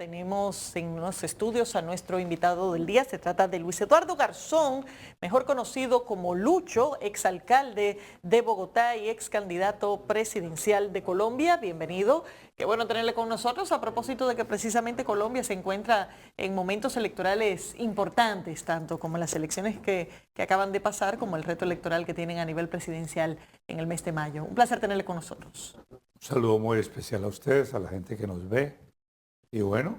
tenemos en los estudios a nuestro invitado del día. Se trata de Luis Eduardo Garzón, mejor conocido como Lucho, exalcalde de Bogotá y ex candidato presidencial de Colombia. Bienvenido. Qué bueno tenerle con nosotros a propósito de que precisamente Colombia se encuentra en momentos electorales importantes, tanto como las elecciones que acaban de pasar, como el reto electoral que tienen a nivel presidencial en el mes de mayo. Un placer tenerle con nosotros. Un saludo muy especial a ustedes, a la gente que nos ve. Y bueno,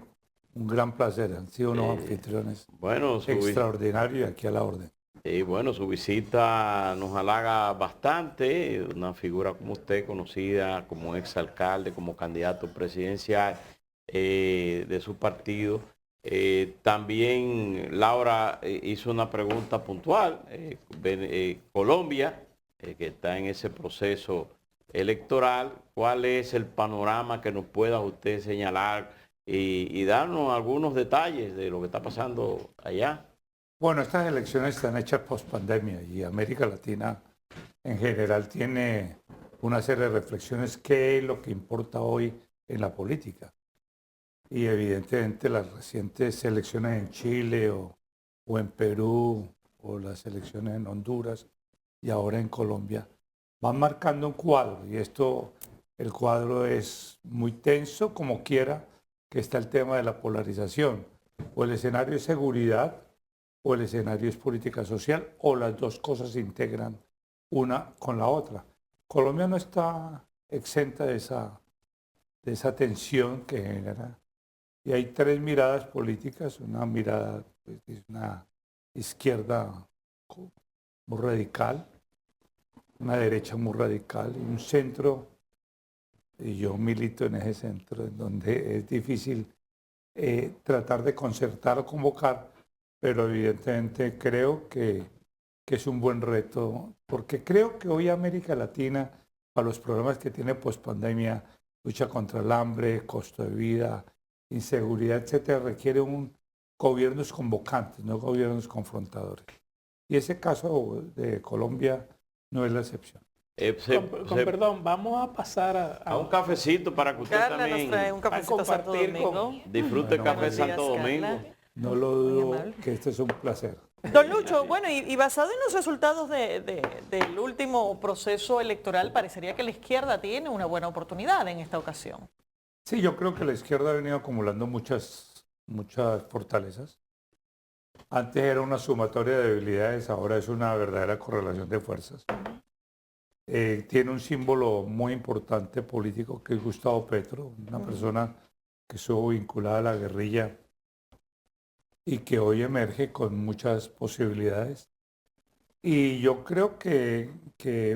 un gran placer. Han sido unos anfitriones extraordinarios y aquí a la orden. Y bueno, su visita nos halaga bastante. Una figura como usted, conocida como exalcalde, como candidato presidencial de su partido. También Laura hizo una pregunta puntual. Colombia, que está en ese proceso electoral, ¿cuál es el panorama que nos pueda usted señalar y darnos algunos detalles de lo que está pasando allá? Bueno, estas elecciones están hechas post pandemia y América Latina en general tiene una serie de reflexiones qué es lo que importa hoy en la política. Y evidentemente las recientes elecciones en Chile o en Perú o las elecciones en Honduras y ahora en Colombia van marcando un cuadro, y el cuadro es muy tenso, como quiera, que está el tema de la polarización. O el escenario es seguridad, o el escenario es política social, o las dos cosas se integran una con la otra. Colombia no está exenta de esa tensión que genera. Y hay tres miradas políticas, una mirada, pues, es una izquierda muy radical, una derecha muy radical y un centro, y yo milito en ese centro, en donde es difícil tratar de concertar o convocar, pero evidentemente creo que es un buen reto, porque creo que hoy América Latina, para los problemas que tiene pospandemia, lucha contra el hambre, costo de vida, inseguridad, etcétera, requiere gobiernos convocantes, no gobiernos confrontadores. Y ese caso de Colombia no es la excepción. Perdón, vamos a pasar a un cafecito para que usted Carla también nos trae un cafecito a Santo Domingo. disfrute el café de Santo Domingo. No lo dudo, que este es un placer. Don Lucho, bueno, y basado en los resultados del último proceso electoral, parecería que la izquierda tiene una buena oportunidad en esta ocasión. Sí, yo creo que la izquierda ha venido acumulando muchas fortalezas. Antes era una sumatoria de debilidades, ahora es una verdadera correlación de fuerzas. Tiene un símbolo muy importante político que es Gustavo Petro, una persona que estuvo vinculada a la guerrilla y que hoy emerge con muchas posibilidades. Y yo creo que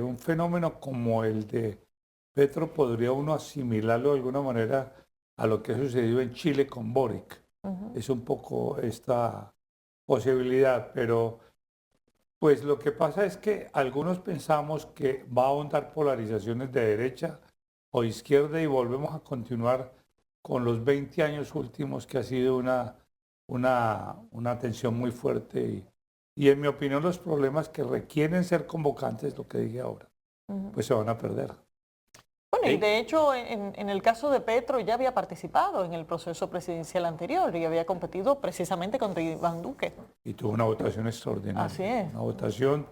un fenómeno como el de Petro podría uno asimilarlo de alguna manera a lo que ha sucedido en Chile con Boric. Es un poco esta posibilidad, pero pues lo que pasa es que algunos pensamos que va a ahondar polarizaciones de derecha o izquierda y volvemos a continuar con los 20 años últimos, que ha sido una tensión muy fuerte y en mi opinión los problemas que requieren ser convocantes, lo que dije ahora, pues se van a perder. Bueno, y de hecho en el caso de Petro ya había participado en el proceso presidencial anterior y había competido precisamente contra Iván Duque. Y tuvo una votación extraordinaria. Así es. Una votación,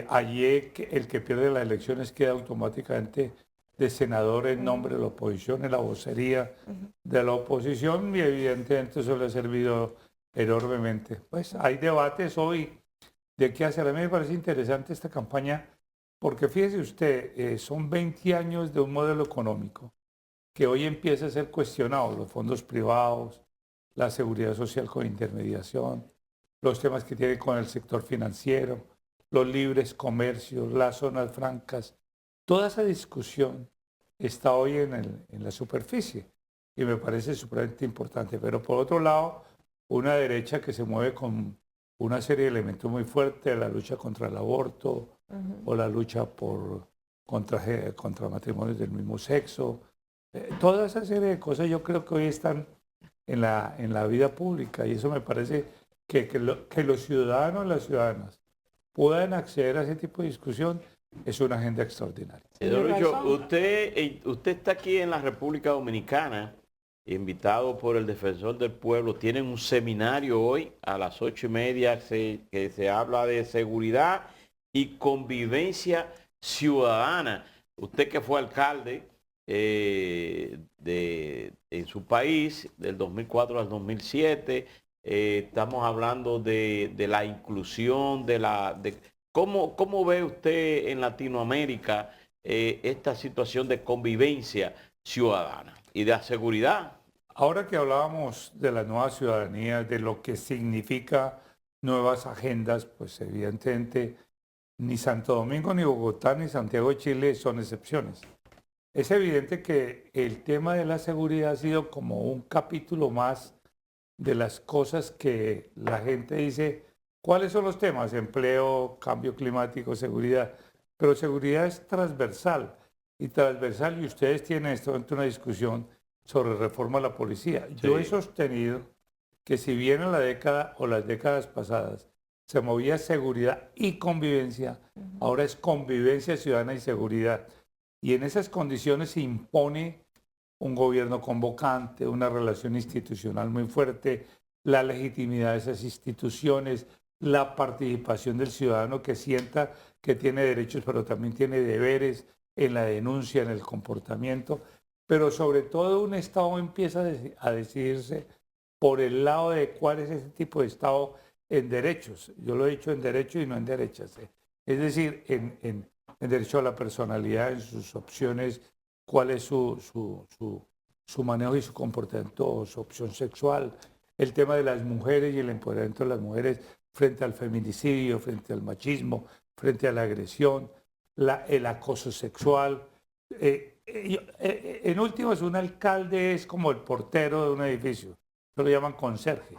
allí el que pierde las elecciones queda automáticamente de senador en nombre de la oposición, en la vocería de la oposición, y evidentemente eso le ha servido enormemente. Pues hay debates hoy de qué hacer. A mí me parece interesante esta campaña porque fíjese usted, son 20 años de un modelo económico que hoy empieza a ser cuestionado, los fondos privados, la seguridad social con intermediación, los temas que tiene con el sector financiero, los libres comercios, las zonas francas. Toda esa discusión está hoy en la superficie y me parece supremamente importante. Pero por otro lado, una derecha que se mueve con una serie de elementos muy fuertes, la lucha contra el aborto o la lucha contra matrimonios del mismo sexo. Toda esa serie de cosas yo creo que hoy están en la vida pública y eso me parece que los ciudadanos y las ciudadanas puedan acceder a ese tipo de discusión es una agenda extraordinaria. Don Lucho, usted está aquí en la República Dominicana invitado por el Defensor del Pueblo, tienen un seminario hoy a las 8:30 que se habla de seguridad y convivencia ciudadana. Usted que fue alcalde en su país del 2004 al 2007, estamos hablando de la inclusión, ¿cómo ve usted en Latinoamérica esta situación de convivencia ciudadana y de la seguridad? Ahora que hablábamos de la nueva ciudadanía, de lo que significa nuevas agendas, pues evidentemente ni Santo Domingo, ni Bogotá, ni Santiago de Chile son excepciones. Es evidente que el tema de la seguridad ha sido como un capítulo más de las cosas que la gente dice, ¿cuáles son los temas? Empleo, cambio climático, seguridad. Pero seguridad es transversal, y ustedes tienen en este momento una discusión sobre reforma a la policía. Sí. Yo he sostenido que si bien en la década o las décadas pasadas se movía seguridad y convivencia, ahora es convivencia ciudadana y seguridad. Y en esas condiciones se impone un gobierno convocante, una relación institucional muy fuerte, la legitimidad de esas instituciones, la participación del ciudadano que sienta que tiene derechos, pero también tiene deberes en la denuncia, en el comportamiento. Pero sobre todo un Estado empieza a decidirse por el lado de cuál es ese tipo de Estado en derechos. Yo lo he dicho en derechos y no en derechas. Es decir, en derecho a la personalidad, en sus opciones, cuál es su manejo y su comportamiento, su opción sexual, el tema de las mujeres y el empoderamiento de las mujeres frente al feminicidio, frente al machismo, frente a la agresión, el acoso sexual. En últimas, un alcalde es como el portero de un edificio, se lo llaman conserje.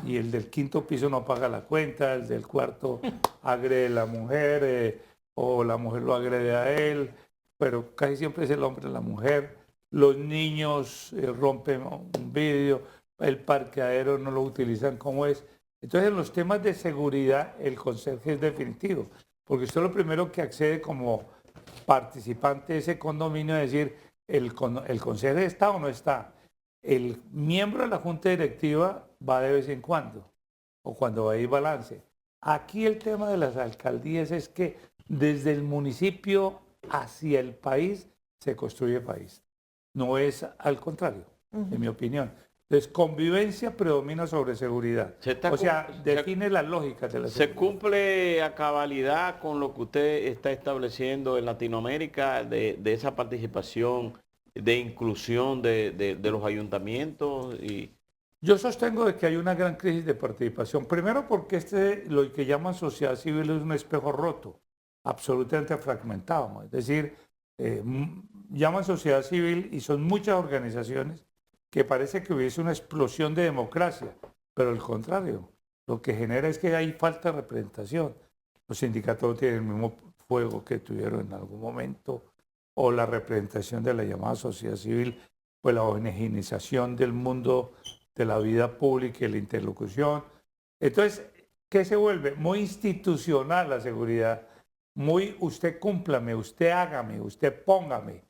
Y el del quinto piso no paga la cuenta, el del cuarto agrede a la mujer o la mujer lo agrede a él, pero casi siempre es el hombre la mujer. Los niños rompen un vidrio, el parqueadero no lo utilizan como es. Entonces, en los temas de seguridad, el conserje es definitivo, porque usted lo primero que accede como participante de ese condominio es decir, el conserje está o no está. El miembro de la junta directiva va de vez en cuando, o cuando hay balance. Aquí el tema de las alcaldías es que desde el municipio hacia el país se construye país. No es al contrario, en mi opinión. Entonces, convivencia predomina sobre seguridad. O sea, define las lógicas de la seguridad. ¿Se cumple a cabalidad con lo que usted está estableciendo en Latinoamérica de esa participación, de inclusión de los ayuntamientos? Yo sostengo de que hay una gran crisis de participación. Primero porque lo que llaman sociedad civil es un espejo roto, absolutamente fragmentado. Es decir, llaman sociedad civil y son muchas organizaciones que parece que hubiese una explosión de democracia, pero al contrario, lo que genera es que hay falta de representación. Los sindicatos no tienen el mismo fuego que tuvieron en algún momento, o la representación de la llamada sociedad civil, pues la homogeneización del mundo de la vida pública y la interlocución. Entonces, ¿qué se vuelve? Muy institucional la seguridad, muy usted cúmplame, usted hágame, usted póngame,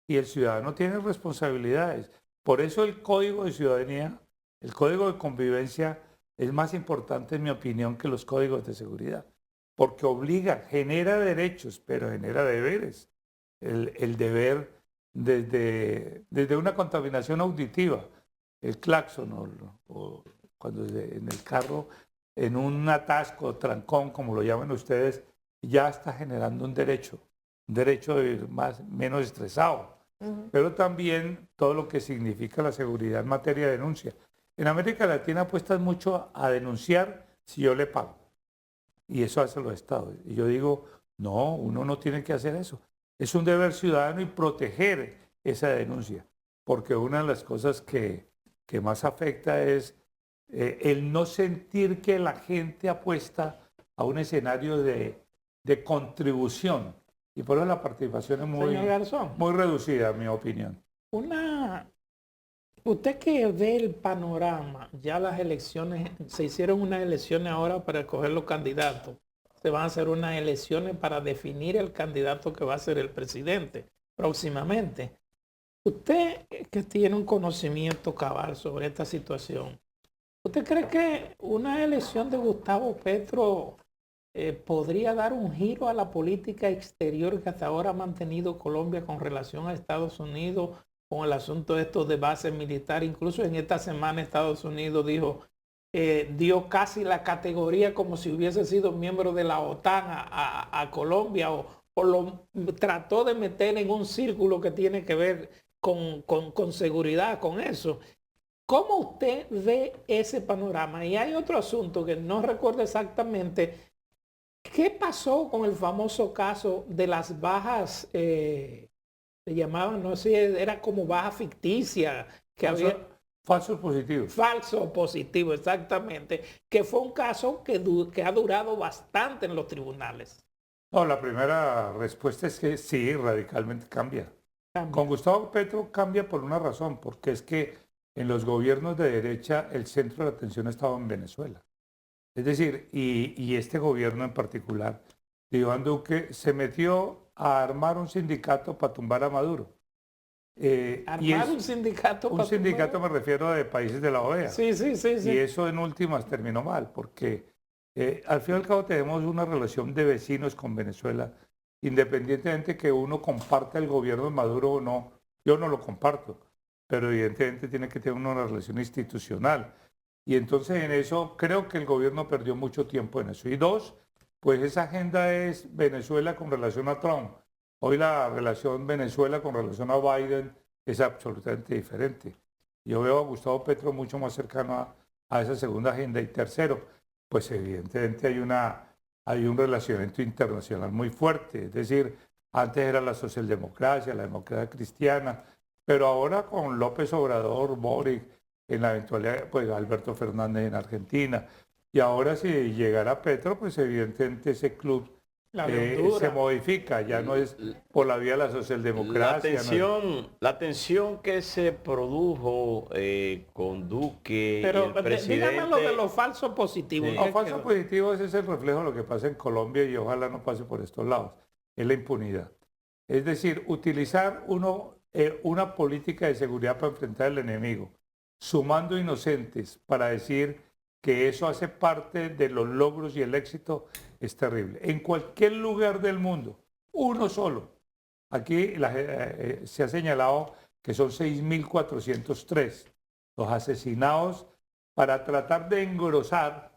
y el ciudadano tiene responsabilidades. Por eso el Código de Ciudadanía, el Código de Convivencia es más importante, en mi opinión, que los códigos de seguridad, porque obliga, genera derechos, pero genera deberes. El deber desde una contaminación auditiva, el claxon o cuando en el carro, en un atasco, trancón, como lo llaman ustedes, ya está generando un derecho de ir menos estresado. Pero también todo lo que significa la seguridad en materia de denuncia. En América Latina apuestan mucho a denunciar si yo le pago. Y eso hacen los estados. Y yo digo, no, uno no tiene que hacer eso. Es un deber ciudadano y proteger esa denuncia. Porque una de las cosas que más afecta es el no sentir que la gente apuesta a un escenario de contribución. Y por eso la participación es muy reducida, en mi opinión. Usted que ve el panorama, ya las elecciones, se hicieron unas elecciones ahora para escoger los candidatos. Se van a hacer unas elecciones para definir el candidato que va a ser el presidente próximamente. Usted que tiene un conocimiento cabal sobre esta situación, ¿usted cree que una elección de Gustavo Petro podría dar un giro a la política exterior que hasta ahora ha mantenido Colombia con relación a Estados Unidos, con el asunto de estos de base militar? Incluso en esta semana Estados Unidos dijo, dio casi la categoría como si hubiese sido miembro de la OTAN a Colombia, o lo trató de meter en un círculo que tiene que ver con seguridad, con eso. ¿Cómo usted ve ese panorama? Y hay otro asunto que no recuerdo exactamente. ¿Qué pasó con el famoso caso de las bajas, se llamaban, no sé, era como baja ficticia, que había... Falsos positivos. Falso positivo, exactamente. Que fue un caso que ha durado bastante en los tribunales. No, la primera respuesta es que sí, radicalmente cambia. Con Gustavo Petro cambia por una razón, porque es que en los gobiernos de derecha el centro de la atención estaba en Venezuela. Es decir, y este gobierno en particular, de Iván Duque, se metió a armar un sindicato para tumbar a Maduro. ¿Armar un sindicato? Un sindicato, me refiero, de países de la OEA. Sí, sí, sí, sí. Y eso en últimas terminó mal, porque al fin y al cabo tenemos una relación de vecinos con Venezuela, independientemente que uno comparta el gobierno de Maduro o no. Yo no lo comparto, pero evidentemente tiene que tener una relación institucional. Y entonces en eso creo que el gobierno perdió mucho tiempo en eso. Y dos, pues esa agenda es Venezuela con relación a Trump. Hoy la relación Venezuela con relación a Biden es absolutamente diferente. Yo veo a Gustavo Petro mucho más cercano a esa segunda agenda. Y tercero, pues evidentemente hay un relacionamiento internacional muy fuerte. Es decir, antes era la socialdemocracia, la democracia cristiana, pero ahora con López Obrador, Boric, en la eventualidad, pues Alberto Fernández en Argentina. Y ahora si llegara Petro, pues evidentemente ese club se modifica, ya no es por la vía de la socialdemocracia. La tensión que se produjo con Duque, pero y el presidente... dígame lo de los falsos positivos. Sí. Los falsos positivos es el reflejo de lo que pasa en Colombia y ojalá no pase por estos lados, es la impunidad. Es decir, utilizar una política de seguridad para enfrentar al enemigo, sumando inocentes para decir que eso hace parte de los logros y el éxito, es terrible. En cualquier lugar del mundo, uno solo. Aquí se ha señalado que son 6.403 los asesinados para tratar de engrosar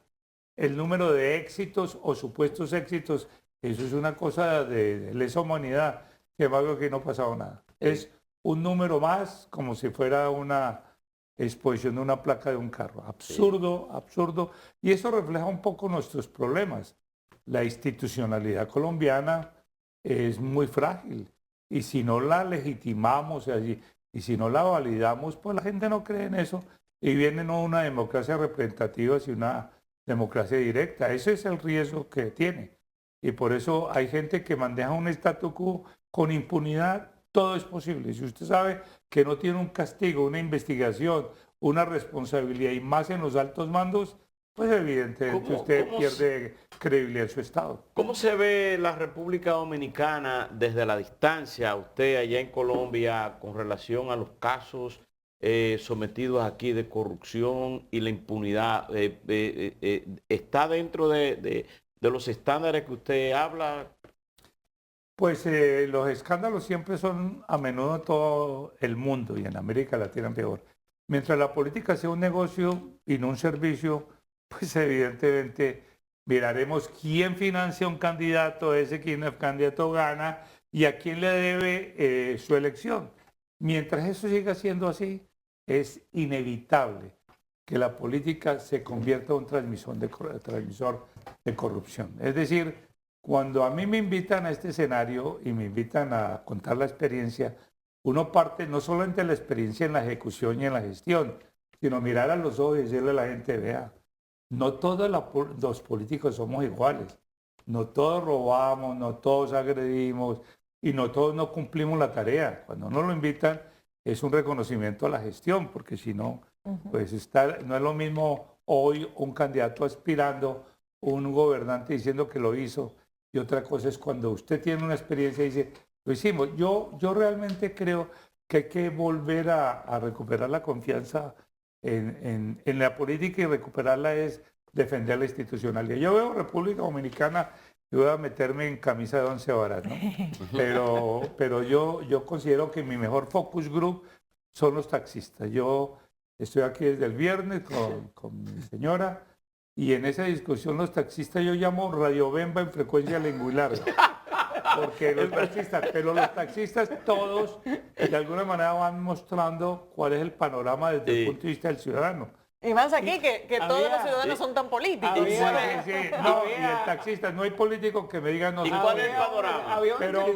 el número de éxitos o supuestos éxitos. Eso es una cosa de lesa humanidad. Sin embargo, aquí no ha pasado nada. Es un número más, como si fuera una exposición de una placa de un carro. Absurdo, absurdo. Y eso refleja un poco nuestros problemas. La institucionalidad colombiana es muy frágil. Y si no la legitimamos y si no la validamos, pues la gente no cree en eso. Y viene no una democracia representativa, sino una democracia directa. Ese es el riesgo que tiene. Y por eso hay gente que maneja un statu quo con impunidad. Todo es posible. Si usted sabe que no tiene un castigo, una investigación, una responsabilidad y más en los altos mandos, pues evidentemente usted pierde credibilidad en su Estado. ¿Cómo se ve la República Dominicana desde la distancia, usted allá en Colombia, con relación a los casos sometidos aquí de corrupción y la impunidad? ¿Está dentro de los estándares que usted habla? Pues los escándalos siempre son a menudo en todo el mundo y en América Latina peor. Mientras la política sea un negocio y no un servicio, pues evidentemente miraremos quién financia un candidato, quien el candidato gana y a quién le debe su elección. Mientras eso siga siendo así, es inevitable que la política se convierta en un transmisor de corrupción. Es decir, cuando a mí me invitan a este escenario y me invitan a contar la experiencia, uno parte no solamente de la experiencia en la ejecución y en la gestión, sino mirar a los ojos y decirle a la gente, vea, no todos los políticos somos iguales, no todos robamos, no todos agredimos y no todos no cumplimos la tarea. Cuando uno lo invitan es un reconocimiento a la gestión, porque si no, pues no es lo mismo hoy un candidato aspirando, un gobernante diciendo que lo hizo, y otra cosa es cuando usted tiene una experiencia y dice, lo hicimos. Yo realmente creo que hay que volver a recuperar la confianza en la política, y recuperarla es defender la institucionalidad. Yo veo República Dominicana y voy a meterme en camisa de 11 varas, ¿no? Pero yo considero que mi mejor focus group son los taxistas. Yo estoy aquí desde el viernes con mi señora, y en esa discusión los taxistas yo llamo radiobemba en frecuencia lingüilar. Porque los taxistas todos de alguna manera van mostrando cuál es el panorama desde el punto de vista del ciudadano. Y más aquí que todos los ciudadanos son tan políticos. No, y el taxista, no hay político que me diga no. ¿Y cuál es el panorama?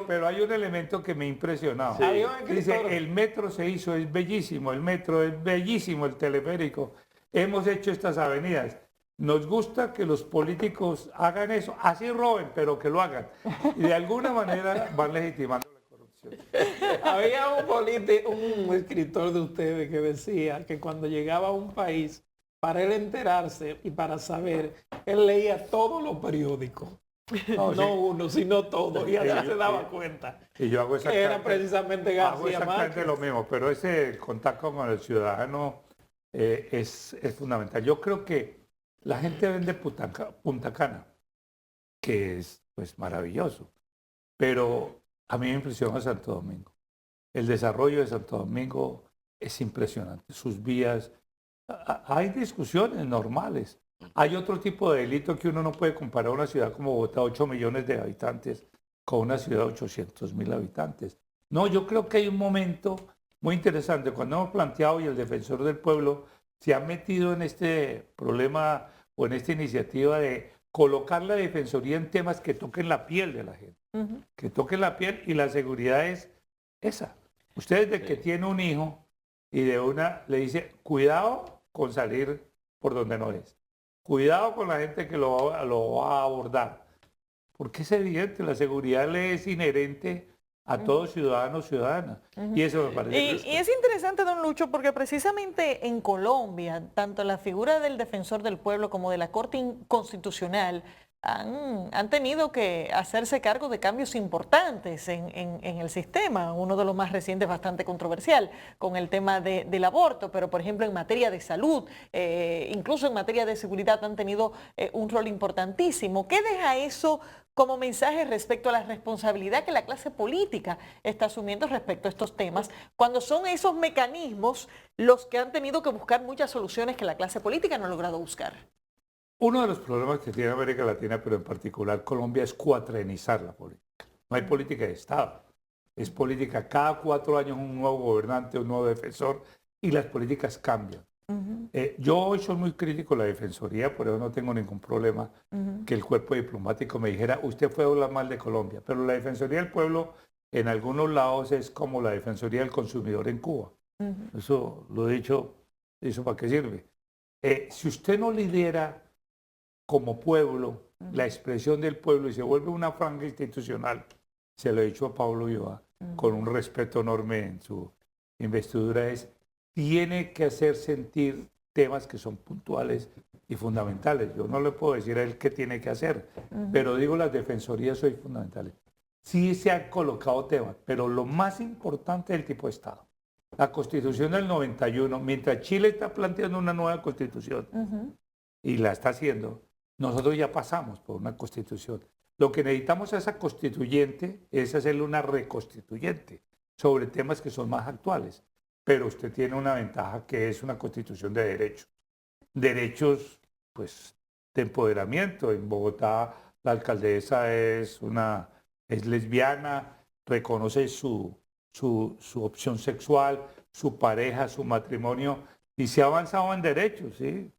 Pero hay un elemento que me ha impresionado. Dice, el metro se hizo, es bellísimo, el metro es bellísimo, el teleférico. Hemos hecho estas avenidas. Nos gusta que los políticos hagan eso, así roben, pero que lo hagan. Y de alguna manera van legitimando la corrupción. Había un escritor de ustedes que decía que cuando llegaba a un país, para él enterarse y para saber, él leía todos los periódicos. No uno, sino todo. Y así se daba cuenta. Y yo hago exactamente, era precisamente García Márquez. Lo mismo, pero ese contacto con el ciudadano es fundamental. Yo creo que la gente vende Punta Cana, que es pues maravilloso, pero a mí me impresiona Santo Domingo. El desarrollo de Santo Domingo es impresionante. Sus vías, hay discusiones normales. Hay otro tipo de delito que uno no puede comparar una ciudad como Bogotá, 8 millones de habitantes, con una ciudad de 800.000 habitantes. No, yo creo que hay un momento muy interesante. Cuando hemos planteado, y el defensor del pueblo se ha metido en este problema o en esta iniciativa de colocar la defensoría en temas que toquen la piel de la gente, que toquen la piel, y la seguridad es esa. Usted desde que tiene un hijo y de una le dice, cuidado con salir por donde no es, cuidado con la gente que lo va a abordar, porque es evidente, la seguridad le es inherente a todo ciudadano o ciudadana. Y eso me parece y es interesante, don Lucho, porque precisamente en Colombia, tanto la figura del defensor del pueblo como de la Corte Constitucional han tenido que hacerse cargo de cambios importantes en el sistema. Uno de los más recientes, bastante controversial, con el tema del aborto, pero por ejemplo en materia de salud, incluso en materia de seguridad han tenido un rol importantísimo. ¿Qué deja eso como mensaje respecto a la responsabilidad que la clase política está asumiendo respecto a estos temas, cuando son esos mecanismos los que han tenido que buscar muchas soluciones que la clase política no ha logrado buscar? Uno de los problemas que tiene América Latina, pero en particular Colombia, es cuatrenizar la política. No hay política de Estado. Es política, cada 4 años un nuevo gobernante, un nuevo defensor, y las políticas cambian. Yo hoy soy muy crítico de la defensoría, por eso no tengo ningún problema que el cuerpo diplomático me dijera, usted fue a hablar mal de Colombia, pero la defensoría del pueblo en algunos lados es como la defensoría del consumidor en Cuba. Eso lo he dicho, ¿eso para qué sirve? Si usted no lidera como pueblo la expresión del pueblo y se vuelve una franja institucional, se lo he dicho a Pablo Ulloa, con un respeto enorme en su investidura, tiene que hacer sentir temas que son puntuales y fundamentales. Yo no le puedo decir a él qué tiene que hacer, pero digo, las defensorías son fundamentales. Sí se han colocado temas, pero lo más importante es el tipo de Estado. La Constitución del 91, mientras Chile está planteando una nueva Constitución, y la está haciendo, nosotros ya pasamos por una Constitución. Lo que necesitamos a esa constituyente es hacerle una reconstituyente sobre temas que son más actuales. Pero usted tiene una ventaja, que es una constitución de derechos. Derechos, pues, de empoderamiento. En Bogotá la alcaldesa es lesbiana, reconoce su opción sexual, su pareja, su matrimonio, y se ha avanzado en derechos, ¿sí?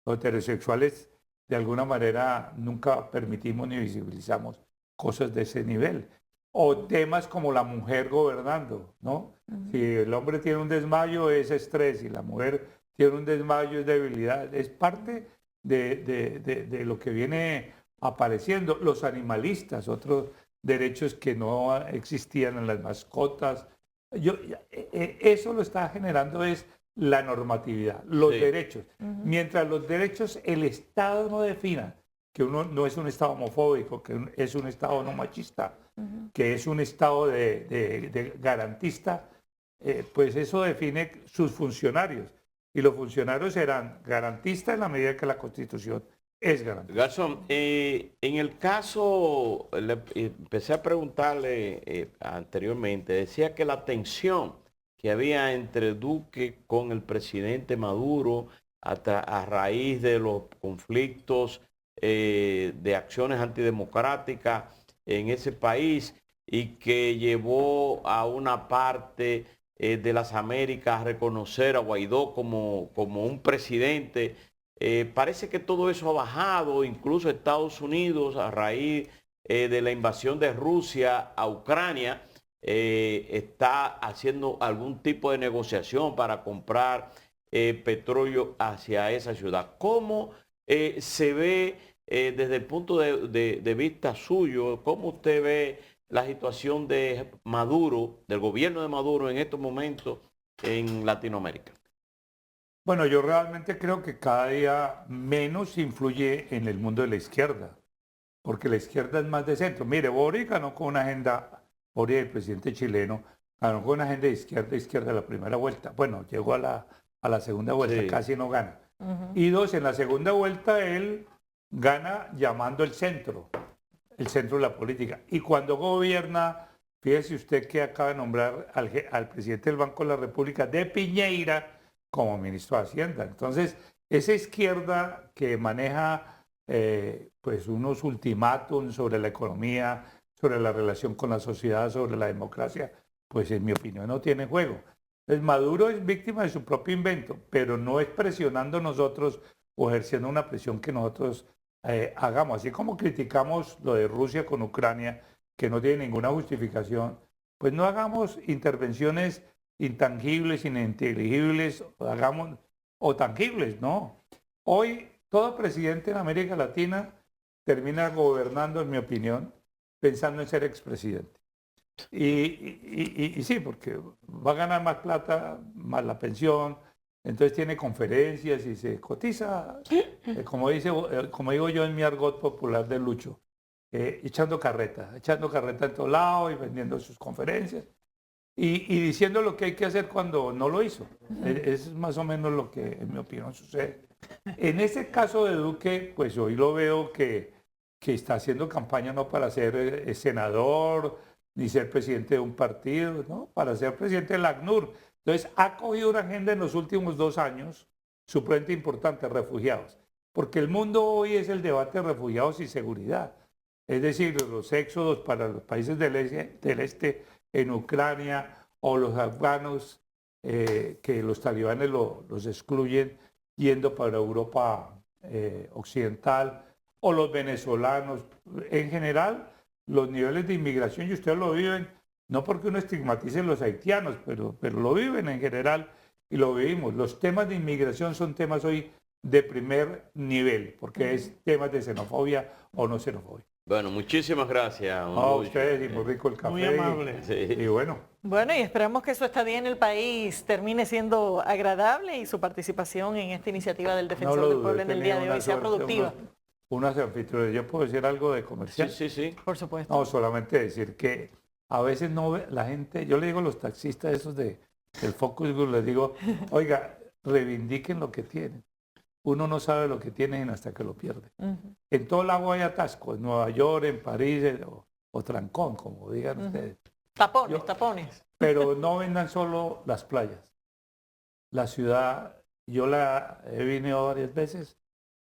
Los heterosexuales, de alguna manera, nunca permitimos ni visibilizamos cosas de ese nivel. O temas como la mujer gobernando, ¿no? Si el hombre tiene un desmayo es estrés, y la mujer tiene un desmayo es debilidad. Es parte de lo que viene apareciendo. Los animalistas, otros derechos que no existían en las mascotas. Eso lo está generando es la normatividad, los derechos. Mientras los derechos el Estado no defina que uno no es un Estado homofóbico, que es un Estado no machista, que es un Estado de garantista, pues eso define sus funcionarios. Y los funcionarios serán garantistas en la medida que la Constitución es garantista. Garzón, en el caso, empecé a preguntarle anteriormente, decía que la tensión que había entre Duque con el presidente Maduro a raíz de los conflictos de acciones antidemocráticas en ese país y que llevó a una parte de las Américas a reconocer a Guaidó como un presidente. Parece que todo eso ha bajado, incluso Estados Unidos a raíz de la invasión de Rusia a Ucrania está haciendo algún tipo de negociación para comprar petróleo hacia esa ciudad. ¿Cómo se ve desde el punto de vista suyo, cómo usted ve la situación de Maduro, del gobierno de Maduro en estos momentos en Latinoamérica? Bueno, yo realmente creo que cada día menos influye en el mundo de la izquierda, porque la izquierda es más de centro. Mire, Boric ganó con una agenda, Boric, el presidente chileno, ganó con una agenda de izquierda la primera vuelta. Bueno, llegó a la segunda vuelta, sí, casi no gana. Y dos, en la segunda vuelta él gana llamando el centro de la política. Y cuando gobierna, fíjese usted que acaba de nombrar al presidente del Banco de la República de Piñeira como ministro de Hacienda. Entonces, esa izquierda que maneja pues unos ultimátums sobre la economía, sobre la relación con la sociedad, sobre la democracia, pues en mi opinión no tiene juego. Entonces, Maduro es víctima de su propio invento, pero no es presionando nosotros o ejerciendo una presión que nosotros hagamos. Así como criticamos lo de Rusia con Ucrania, que no tiene ninguna justificación, pues no hagamos intervenciones intangibles, ininteligibles, o tangibles, no. Hoy todo presidente en América Latina termina gobernando, en mi opinión, pensando en ser expresidente. Y sí, porque va a ganar más plata, más la pensión, entonces tiene conferencias y se cotiza, como digo yo en mi argot popular de Lucho, echando carreta en todo lado y vendiendo sus conferencias. Y diciendo lo que hay que hacer cuando no lo hizo. Es más o menos lo que, en mi opinión, sucede. En este caso de Duque, pues hoy lo veo que está haciendo campaña no para ser senador, ni ser presidente de un partido, ¿no? Para ser presidente del ACNUR. Entonces, ha cogido una agenda en los últimos 2 años supremamente importante, refugiados. Porque el mundo hoy es el debate de refugiados y seguridad. Es decir, los éxodos para los países del este en Ucrania, o los afganos que los talibanes los excluyen yendo para Europa occidental, o los venezolanos. En general, los niveles de inmigración, y ustedes lo viven, no porque uno estigmatice a los haitianos, pero lo viven en general y lo vivimos. Los temas de inmigración son temas hoy de primer nivel, porque es temas de xenofobia o no xenofobia. Bueno, muchísimas gracias. A ustedes, y muy rico el café. Muy amable. Y bueno. Bueno, y esperamos que su estadía en el país termine siendo agradable y su participación en esta iniciativa del Defensor del Pueblo en el día de hoy sea productiva. Unas anfitriones. ¿Yo puedo decir algo de comercial? Sí. Por supuesto. No, solamente decir que a veces no ve la gente, yo le digo a los taxistas esos del Focus Group, les digo, oiga, reivindiquen lo que tienen. Uno no sabe lo que tienen hasta que lo pierde. En todo lado hay atascos, en Nueva York, en París o trancón, como digan ustedes. Tapones. Pero no vendan solo las playas. La ciudad, yo la he venido varias veces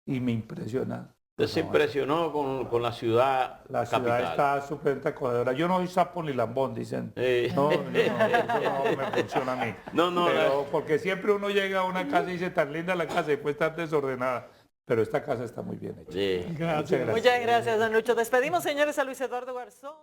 y me impresiona. ¿Usted se impresionó con la ciudad La ciudad capital? está súper acogedora. Yo no soy sapo ni lambón, dicen. No, eso no me funciona a mí. Pero porque siempre uno llega a una casa y dice, tan linda la casa, y puede estar desordenada. Pero esta casa está muy bien hecha. Sí. Gracias. Muchas gracias, don Lucho. Despedimos, señores, a Luis Eduardo Garzón.